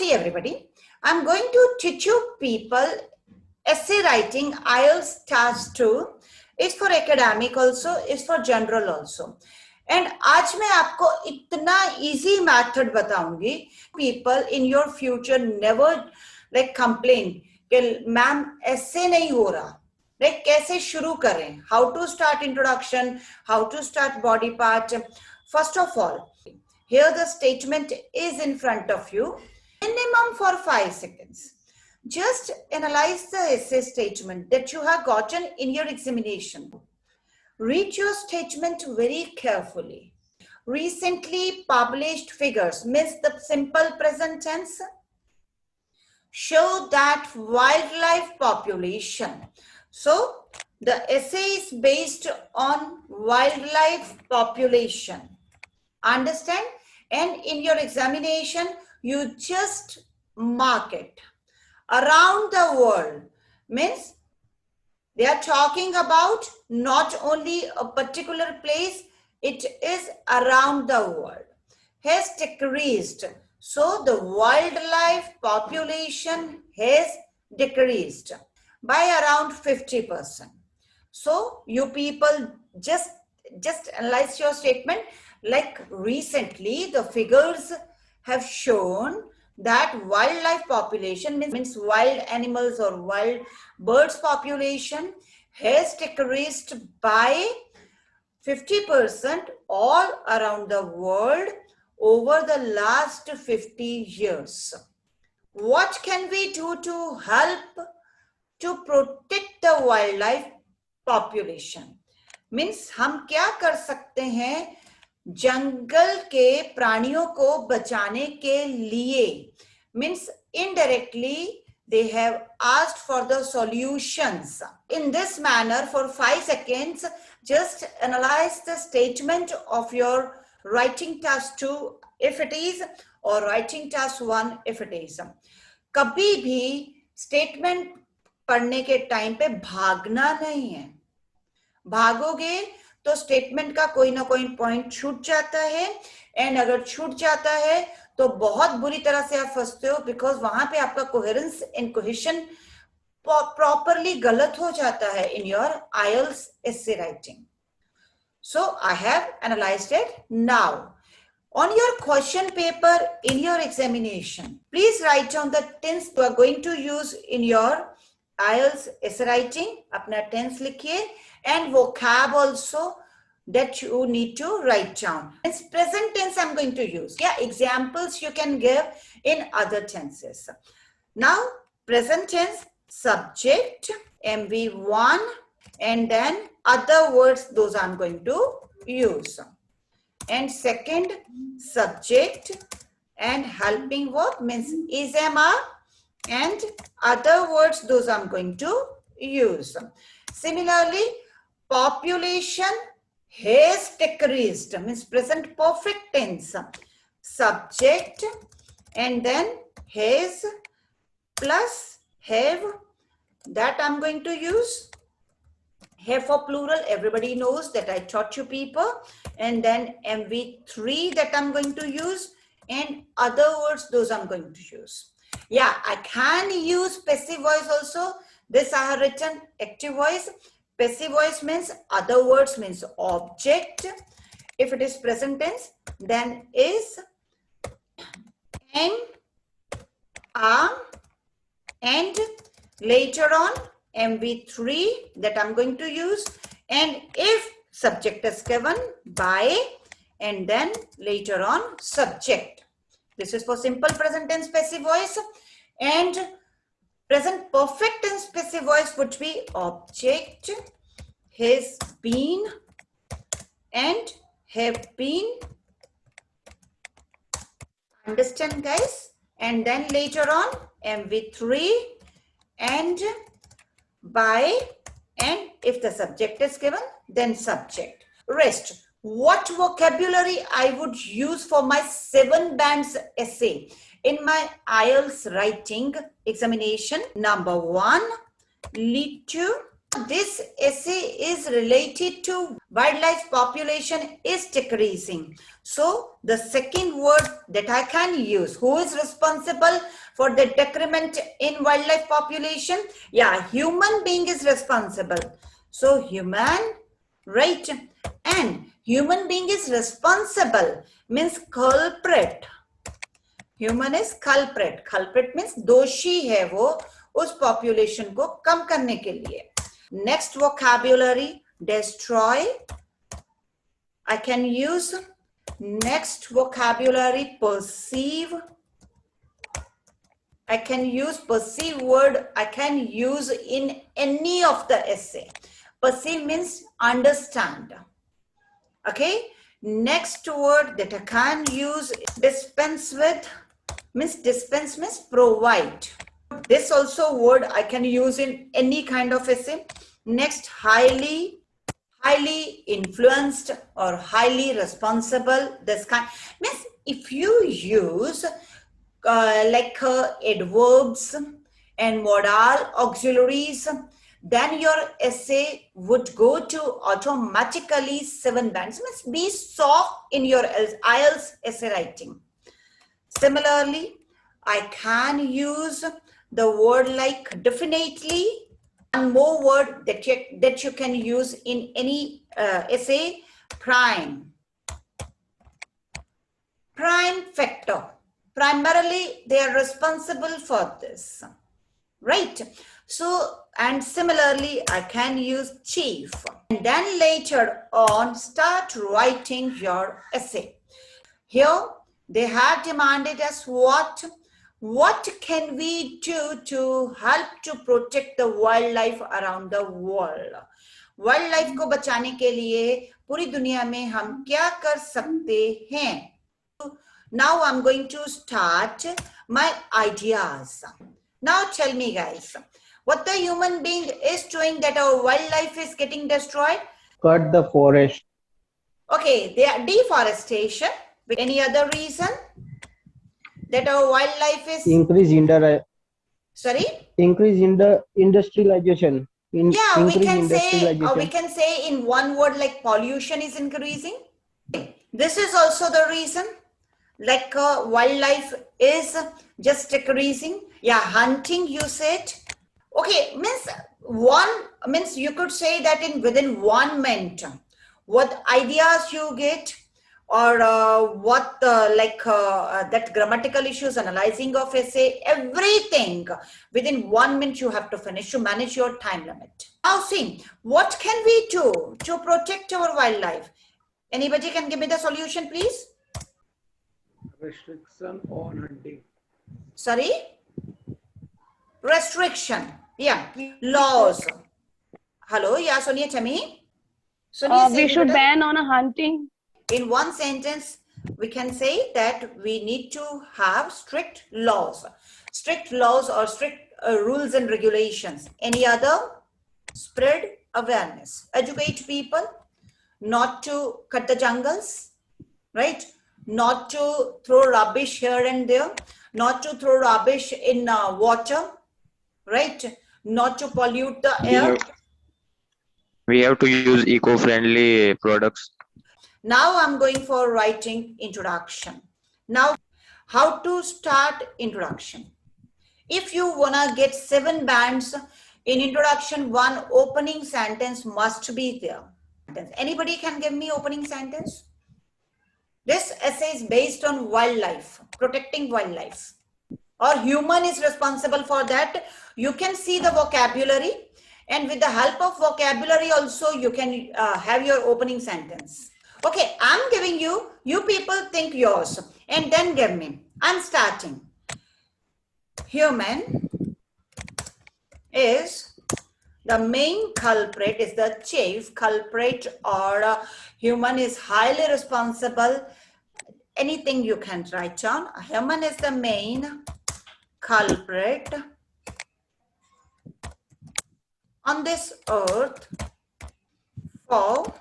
see everybody, I'm going to teach you people essay writing IELTS task 2. It's for academic also, it's for general also. And आज मैं आपको इतना easy method बताऊंगी. People in your future never like complain कि ma'am essay नहीं हो रहा. Like कैसे शुरू करें? How to start introduction? How to start body part? First of all, here the statement is in front of you. Minimum for 5 seconds. Just analyze the essay statement that you have gotten in your examination. Read your statement very carefully. Recently published figures means the simple present tense show that wildlife population. So the essay is based on wildlife population. Understand? And in your examination, you just mark it. Around the world means they are talking about not only a particular place, it is around the world. Has decreased. So the wildlife population has decreased by around 50%. So you people just analyze your statement. Like recently the figures have shown that wildlife population means wild animals or wild birds population has decreased by 50% all around the world over the last 50 years. What can we do to help to protect the wildlife population? Means हम क्या कर सकते हैं जंगल के प्राणियों को बचाने के लिए? Means indirectly they have asked for the solutions. In this manner, for 5 seconds, just analyze the statement of your writing task 2 if it is, or writing task 1 if it is. कभी भी statement पढ़ने के time पे भागना नहीं है. भागोगे तो statement का कोई ना कोई पॉइंट छूट जाता है, एंड अगर छूट जाता है तो बहुत बुरी तरह से आप फंसते हो, बिकॉज वहां पे आपका कोहेरेंस एंड कोहेशन प्रॉपरली गलत हो जाता है in your IELTS essay writing. So I have analyzed it. Now on your question paper in your examination, please write down the tense you are going to use in your IELTS essay writing. अपना tense लिखिए, and vocab also that you need to write down. It's present tense I'm going to use. Yeah, examples you can give in other tenses. Now, present tense, subject, MV1, and then other words, those I'm going to use. And second, subject and helping verb means is, am, are, and other words, those I'm going to use. Similarly, population has decreased means present perfect tense. Subject and then has plus have, that I'm going to use. Have for plural, everybody knows that I taught you people. And then MV3 that I'm going to use, and other words, those I'm going to use. Yeah, I can use passive voice also. This I have written active voice. Passive voice means other words means object. If it is present tense, then is, am, are, and later on MV3 that I'm going to use. And if subject is given, by, and then later on subject. This is for simple present tense passive voice. And present perfect tense passive voice would be object, has been, and have been. Understand, guys? And then later on MV3 and by, and if the subject is given, then subject. Rest. What vocabulary I would use for my 7 bands essay in my IELTS writing examination? Number 1, lead to, This essay is related to wildlife population is decreasing. So the second word that I can use, who is responsible for the decrement in wildlife population? Yeah, human being is responsible. So human, right? And human being is responsible means culprit. Human is culprit. Culprit means दोषी है वो उस population को कम करने के लिए. Next vocabulary, destroy. I can use. Next vocabulary, perceive. I can use perceive word. I can use in any of the essay. Perceive means understand. Okay. Next word that I can use, dispense with. Dispense means provide. This also word I can use in any kind of essay. Next, highly influenced or highly responsible. This kind means if you use adverbs and modal auxiliaries, then your essay would go to automatically 7 bands. Means be soft in your IELTS essay writing. Similarly, I can use the word like definitely. One more word that you can use in any essay, prime. Prime factor. Primarily, they are responsible for this, right? So, and similarly, I can use chief. And then later on, start writing your essay. Here, they have demanded us what can we do to help to protect the wildlife around the world? Wildlife को बचाने के लिए पूरी दुनिया में हम क्या कर सकते हैं? Now I'm going to start my ideas. Now tell me guys, what the human being is doing that our wildlife is getting destroyed? Cut the forest. Okay, they are deforestation. Any other reason that our wildlife is increase in the industrialization? Yeah, we can say in one word like pollution is increasing. This is also the reason, like wildlife is just decreasing. Yeah, hunting you said. Okay, means you could say that within 1 minute, what ideas you get, or that grammatical issues, analyzing of essay, everything within 1 minute you have to finish to manage your time limit. Now see, what can we do to protect our wildlife? Anybody can give me the solution, please? Restriction on hunting. Sorry? Restriction. Yeah. Laws. Hello? Yeah, Sonia, Chami? We should ban on hunting. In one sentence, we can say that we need to have strict laws or strict rules and regulations. Any other? Spread awareness. Educate people not to cut the jungles, right? Not to throw rubbish here and there, not to throw rubbish in water, right? Not to pollute the air. We have to use eco-friendly products. Now I'm going for writing introduction. Now, how to start introduction? If you wanna get 7 bands in introduction, one opening sentence must be there. Anybody can give me opening sentence? This essay is based on wildlife, protecting wildlife, or human is responsible for that. You can see the vocabulary, and with the help of vocabulary also you can have your opening sentence. Okay, I'm giving you people think yours and then give me. I'm starting. Human is the main culprit, is the chief culprit, or human is highly responsible. Anything you can write down. Human is the main culprit on this earth for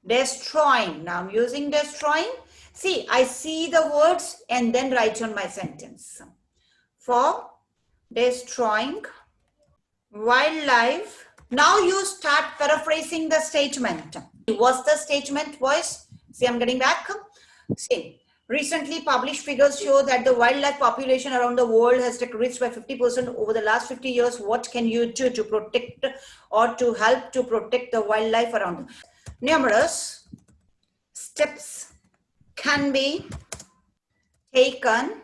destroying. Now I'm using destroying. See, I see the words and then write on my sentence. For destroying wildlife. Now you start paraphrasing the statement. What's the statement, boys? See, I'm getting back. See, recently published figures show that the wildlife population around the world has decreased by 50% over the last 50 years. What can you do to protect or to help to protect the wildlife around? Numerous steps can be taken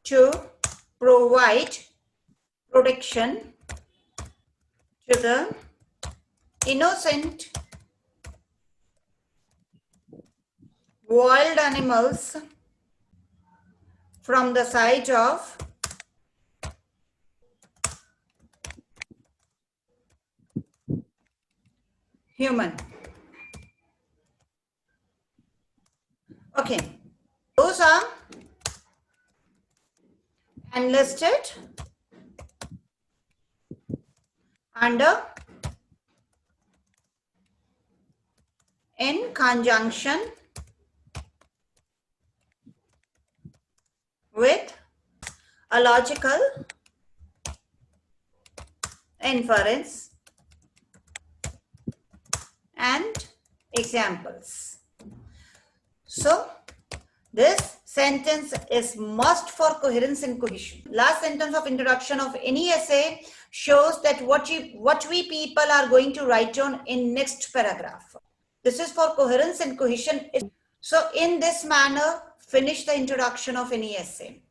to provide protection to the innocent wild animals from the side of human. Okay, those are enlisted under in conjunction with a logical inference and examples. So this sentence is must for coherence and cohesion. Last sentence of introduction of any essay shows that what we people are going to write on in next paragraph. This is for coherence and cohesion. So in this manner, finish the introduction of any essay.